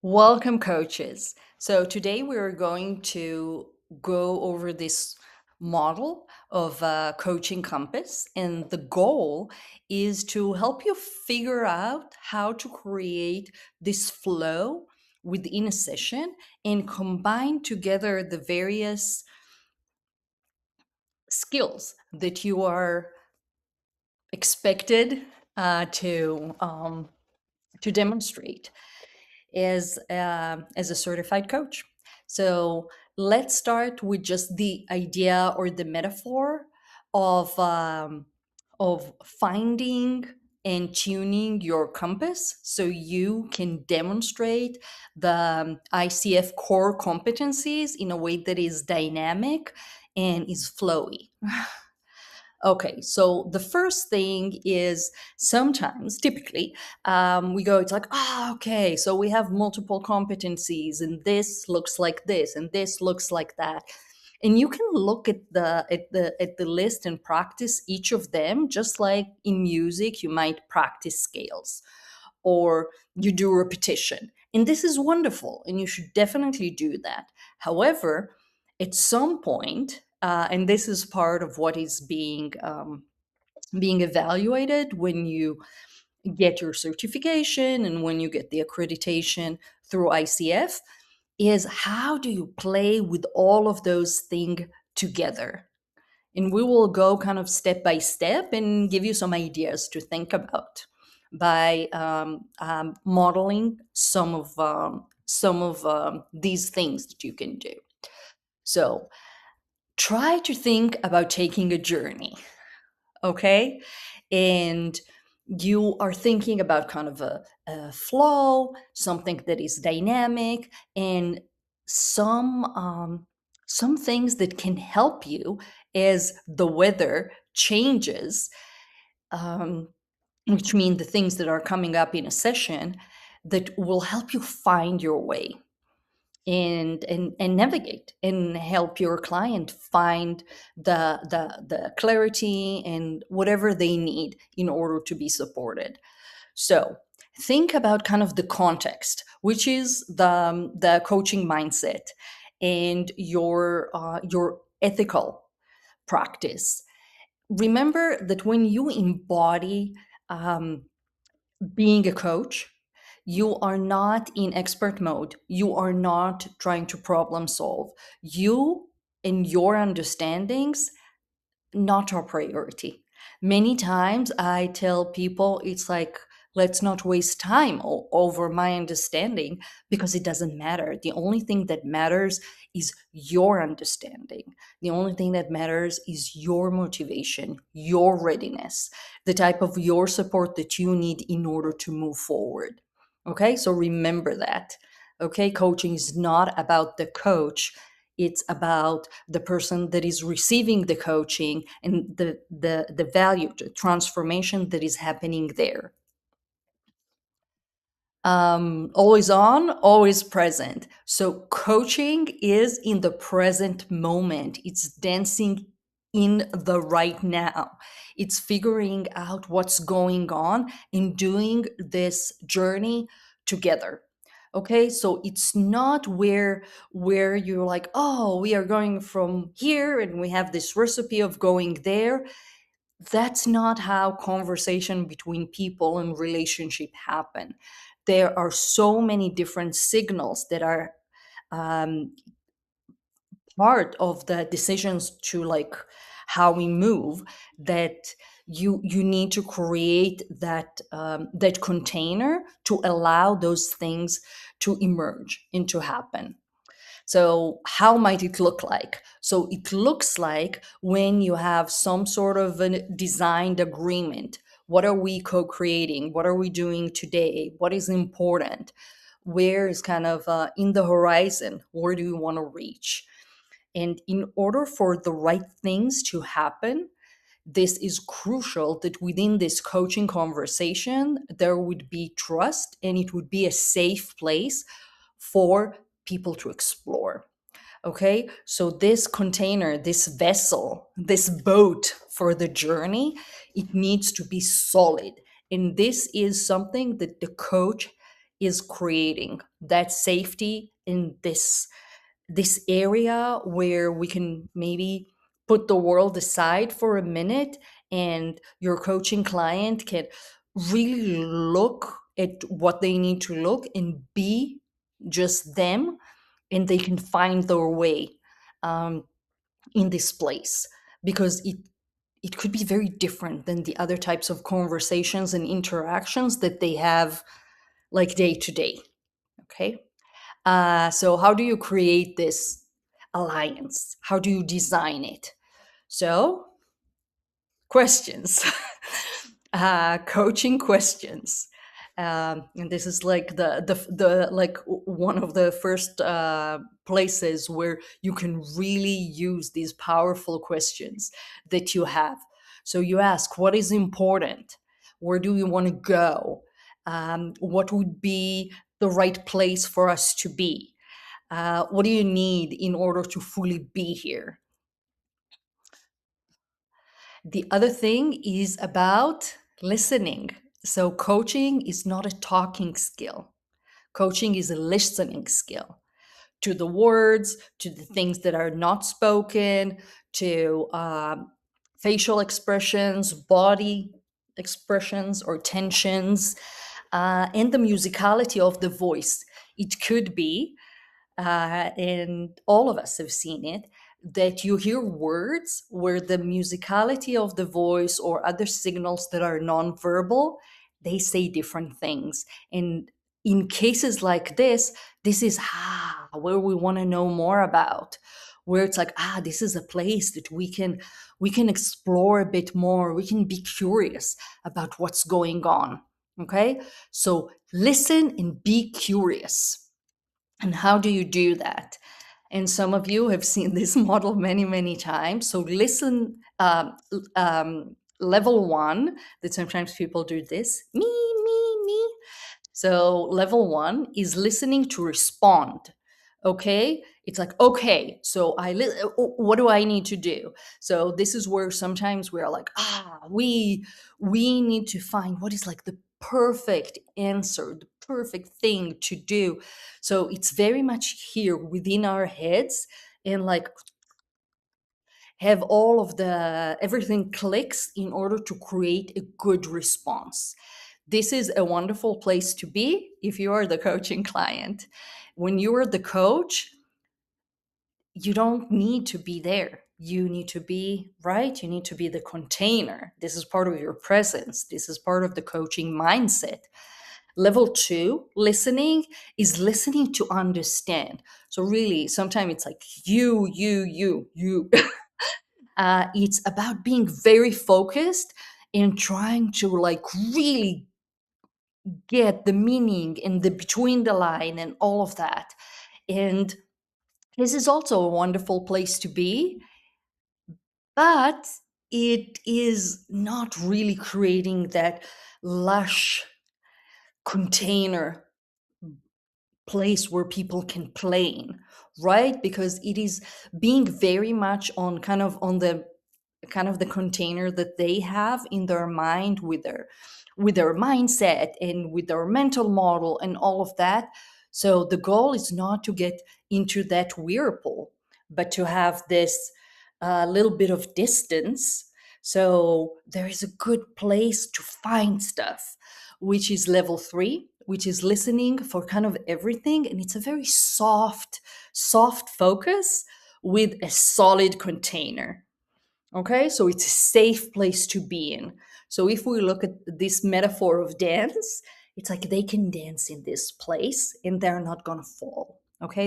Welcome, coaches. So, today we're going to go over this model of coaching compass, and the goal is to help you figure out how to create this flow within a session and combine together the various skills that you are expected to demonstrate as a certified coach. So let's start with just the idea or the metaphor of finding and tuning your compass so you can demonstrate the ICF core competencies in a way that is dynamic and is flowy. Okay, so the first thing is sometimes, typically, we go, it's like, okay, so we have multiple competencies, and this looks like this, and this looks like that. And you can look at the list and practice each of them, just like in music, you might practice scales or you do repetition. And this is wonderful, and you should definitely do that. However, at some point, and this is part of what is being evaluated when you get your certification and when you get the accreditation through ICF, is how do you play with all of those things together? And we will go kind of step by step and give you some ideas to think about by modeling some of these things that you can do. So try to think about taking a journey, okay? And you are thinking about kind of a flow, something that is dynamic, and some some things that can help you as the weather changes, um, which mean the things that are coming up in a session that will help you find your way and navigate and help your client find the clarity and whatever they need in order to be supported. So think about kind of the context, which is the coaching mindset and your ethical practice. Remember that when you embody um, being a coach, you are not in expert mode. You are not trying to problem solve. You and your understandings not our priority. Many times I tell people it's like, let's not waste time over my understanding because it doesn't matter. The only thing that matters is your understanding. The only thing that matters is your motivation, your readiness, the type of your support that you need in order to move forward. Okay, so remember that. Okay, coaching is not about the coach, it's about the person that is receiving the coaching and the value, the transformation that is happening there. Always on, always present. So coaching is in the present moment. It's dancing in the right now. It's figuring out what's going on and doing this journey together. Okay, so it's not where you're like, oh, we are going from here and we have this recipe of going there. That's not how conversation between people and relationship happen. There are so many different signals that are um, part of the decisions to like how we move, that you need to create that container to allow those things to emerge and to happen. So, how might it look like? So, it looks like when you have some sort of a designed agreement. What are we co creating? What are we doing today? What is important? Where is kind of in the horizon? Where do we want to reach? And in order for the right things to happen, this is crucial that within this coaching conversation, there would be trust and it would be a safe place for people to explore. Okay, so this container, this vessel, this boat for the journey, it needs to be solid. And this is something that the coach is creating that safety in this area where we can maybe put the world aside for a minute, and your coaching client can really look at what they need to look and be just them, and they can find their way um, in this place, because it could be very different than the other types of conversations and interactions that they have like day to day. Okay. So how do you create this alliance? How do you design it? So, questions. Coaching questions. And this is like the like one of the first places where you can really use these powerful questions that you have. So you ask, what is important? Where do we want to go? What would be the right place for us to be? What do you need in order to fully be here? The other thing is about listening. So, coaching is not a talking skill, coaching is a listening skill to the words, to the things that are not spoken, to facial expressions, body expressions, or tensions, and the musicality of the voice. It could be and all of us have seen it, that you hear words where the musicality of the voice or other signals that are nonverbal, they say different things. And in cases like this is where we want to know more about, where it's like, this is a place that we can explore a bit more, we can be curious about what's going on. Okay, so listen and be curious. And how do you do that? And some of you have seen this model many, many times. So listen, level one, that sometimes people do this, me. So level one is listening to respond. Okay, it's like, okay, so what do I need to do? So this is where sometimes we're like, we need to find what is like the perfect answer, the perfect thing to do. So it's very much here within our heads, and like have all of the everything clicks in order to create a good response. This is a wonderful place to be if you are the coaching client. When you are the coach, you don't need to be there. You need to be right. You need to be the container. This is part of your presence. This is part of the coaching mindset. Level two, listening, is listening to understand. So really, sometimes it's like you. It's about being very focused and trying to like really get the meaning and the between the line and all of that. And this is also a wonderful place to be, but it is not really creating that lush container place where people can play in, right? Because it is being very much on kind of the container that they have in their mind, with their mindset and with their mental model and all of that. So the goal is not to get into that whirlpool, but to have this little bit of distance. So there is a good place to find stuff, which is level three, which is listening for kind of everything. And it's a very soft focus with a solid container. Okay, so it's a safe place to be in. So if we look at this metaphor of dance, it's like they can dance in this place and they're not gonna fall. Okay,